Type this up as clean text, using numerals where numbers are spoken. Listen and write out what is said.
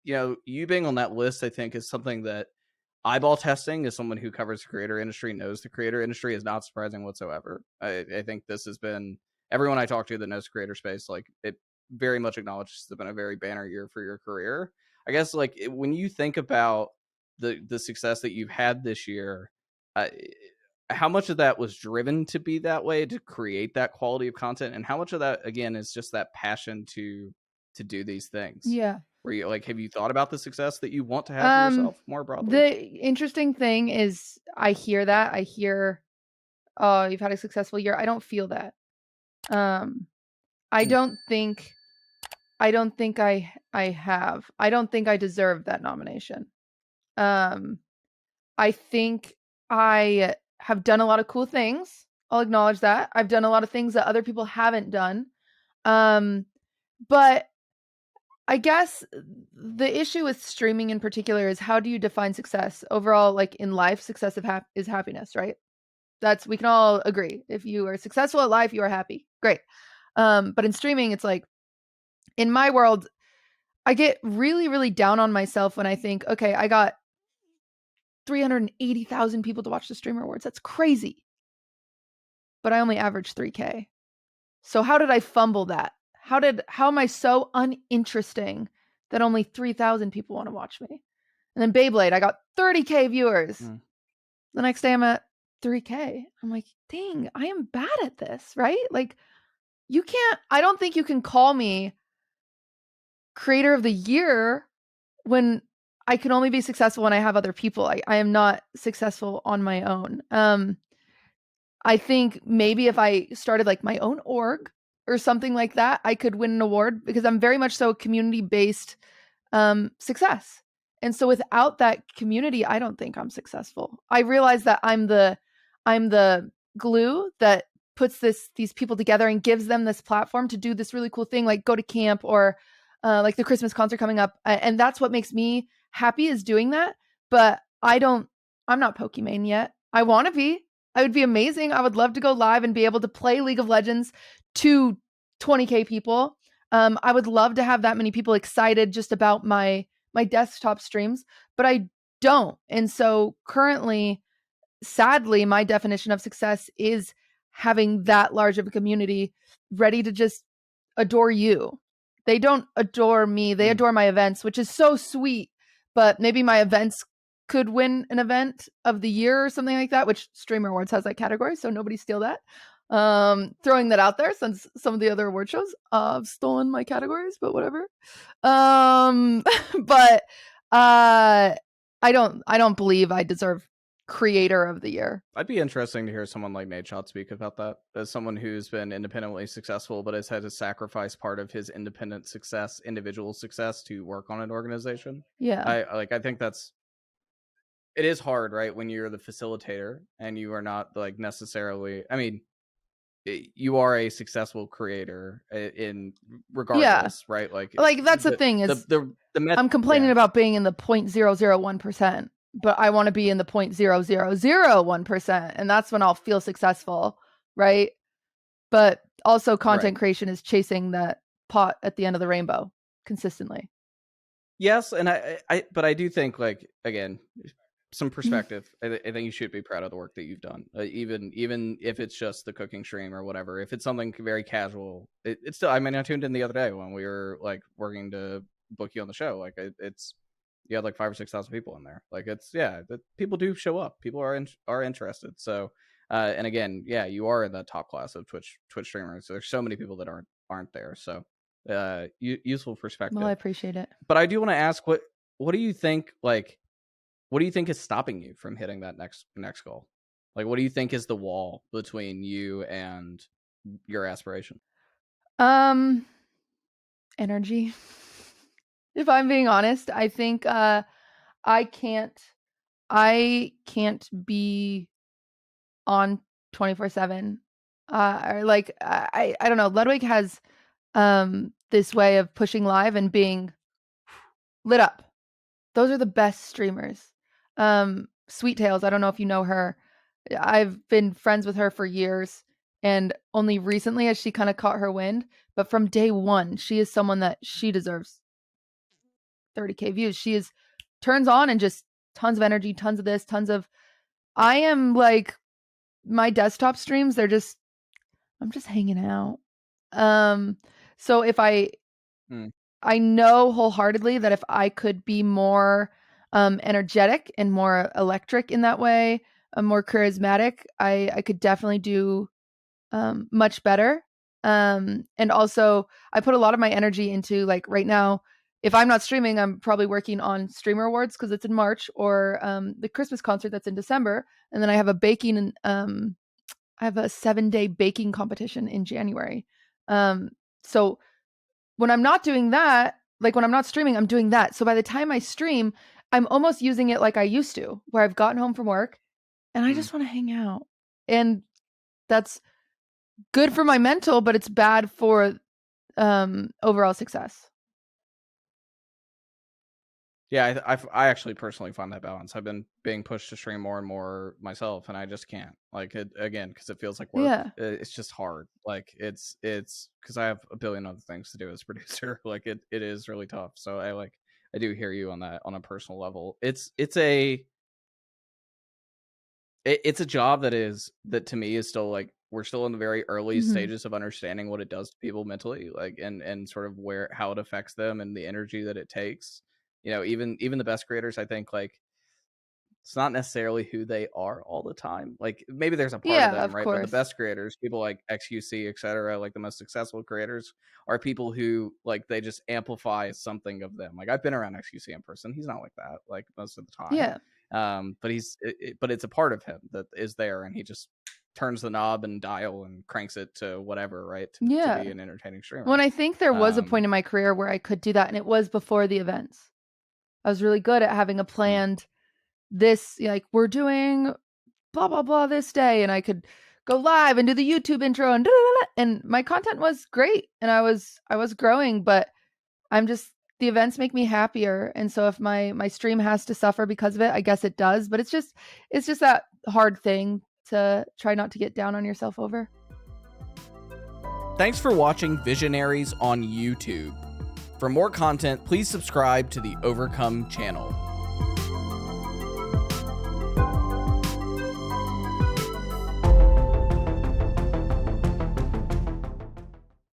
you being on that list, I think, is something that eyeball testing, as someone who covers the creator industry, knows the creator industry, is not surprising whatsoever. I think this has been, everyone I talk to that knows creator space, like, it very much acknowledges it's been a very banner year for your career. I guess, like, when you think about the success that you've had this year, uh, how much of that was driven to be that way, to create that quality of content, and how much of that, again, is just that passion to do these things? Yeah. Where you, like, have you thought about the success that you want to have for yourself more broadly? The interesting thing is I hear that. I hear, "Oh, you've had a successful year." I don't feel that. Um, I Mm. don't think I have. I don't think I deserve that nomination. Um, I think I have done a lot of cool things. I'll acknowledge that. I've done a lot of things that other people haven't done. But I guess the issue with streaming in particular is, how do you define success? Overall, like in life, success is happiness, right? We can all agree. If you are successful at life, you are happy. Great. But in streaming, it's like, in my world, I get really, really down on myself when I think, okay, I got 380,000 people to watch the Streamer Awards. That's crazy. But I only averaged 3K. So how did I fumble that? How am I so uninteresting that only 3,000 people want to watch me? And then Beyblade, I got 30K viewers. Mm. The next day I'm at 3K. I'm like, dang, I am bad at this, right? Like, I don't think you can call me creator of the year when I can only be successful when I have other people. I am not successful on my own. I think maybe if I started like my own org or something like that, I could win an award, because I'm very much so community-based success. And so without that community, I don't think I'm successful. I realize that I'm the glue that puts these people together and gives them this platform to do this really cool thing, like go to camp, or like the Christmas concert coming up. And that's what makes me happy, is doing that. But I'm not Pokimane yet. I want to be. I would be amazing. I would love to go live and be able to play League of Legends to 20K people. I would love to have that many people excited just about my desktop streams, but I don't. And so currently, sadly, my definition of success is having that large of a community ready to just adore you. They don't adore me. They adore my events, which is so sweet. But maybe my events could win an event of the year or something like that, which Streamer Awards has that category, so nobody steal that. Throwing that out there, since some of the other award shows have stolen my categories, but whatever. But I don't believe I deserve creator of the year. I'd be interesting to hear someone like Nadeshot speak about that, as someone who's been independently successful but has had to sacrifice part of his independent success, individual success, to work on an organization. Yeah. I think it is hard, right, when you're the facilitator and you are not, like, necessarily, I mean, you are a successful creator in regardless, right? Like That's the thing, is I'm complaining about being in the 0.001%, but I want to be in the 0.0001%, and that's when I'll feel successful, right? But also, content creation is chasing that pot at the end of the rainbow consistently. Yes, and but I do think, like, again, some perspective. I think you should be proud of the work that you've done, even if it's just the cooking stream or whatever. If it's something very casual, it's still. I mean, I tuned in the other day when we were, like, working to book you on the show. Like, it's you had like 5,000 or 6,000 people in there. Like, people do show up. People are interested. So, and again, yeah, you are in that top class of Twitch streamers. So there's so many people that aren't there. So, useful perspective. Well, I appreciate it. But I do want to ask, what do you think? Like, what do you think is stopping you from hitting that next goal? Like, what do you think is the wall between you and your aspiration? Energy. If I'm being honest, I think I can't be on 24/7. Or like, I don't know. Ludwig has this way of pushing live and being lit up. Those are the best streamers. Sweet Tails, I don't know if you know her. I've been friends with her for years, and only recently has she kind of caught her wind. But from day one, she is someone that she deserves 30K views. She turns on and just tons of energy, tons of this, I am like, my desktop streams, I'm just hanging out. So if I know wholeheartedly that if I could be more energetic and more electric in that way, more charismatic, I could definitely do much better. And also I put a lot of my energy into, like, right now, if I'm not streaming, I'm probably working on Streamer Awards because it's in March, or the Christmas concert that's in December. And then I have a baking, I have a 7-day baking competition in January. So when I'm not doing that, like when I'm not streaming, I'm doing that. So by the time I stream, I'm almost using it like I used to, where I've gotten home from work and I just want to hang out. And that's good for my mental, but it's bad for overall success. Yeah, I actually personally find that balance. I've been being pushed to stream more and more myself, and I just can't. Like, it again, because it feels like work. Yeah. It's just hard. Like, it's because I have a billion other things to do as a producer. Like, it is really tough. So I do hear you on that on a personal level. It's a job that to me is still, like, we're still in the very early stages of understanding what it does to people mentally, like, and sort of how it affects them and the energy that it takes. You know, even the best creators, I think, like, it's not necessarily who they are all the time. Like, maybe there's a part of Yeah, them, of right? But the course. best creators, people like XQC, etc., like the most successful creators, are people who, like, they just amplify something of them. Like, I've been around XQC in person. He's not like that, like, most of the time. Yeah. But it's a part of him that is there, and he just turns the knob and dial and cranks it to whatever, right? To be an entertaining streamer. Well, I think there was a point in my career where I could do that, and it was before the events. I was really good at having a planned this, like, we're doing blah blah blah this day, and I could go live and do the YouTube intro and and my content was great, and I was growing, but the events make me happier, and so if my stream has to suffer because of it, I guess it does, but it's just that hard thing to try not to get down on yourself over. Thanks for watching Visionaries on YouTube. For more content, please subscribe to the Overcome channel.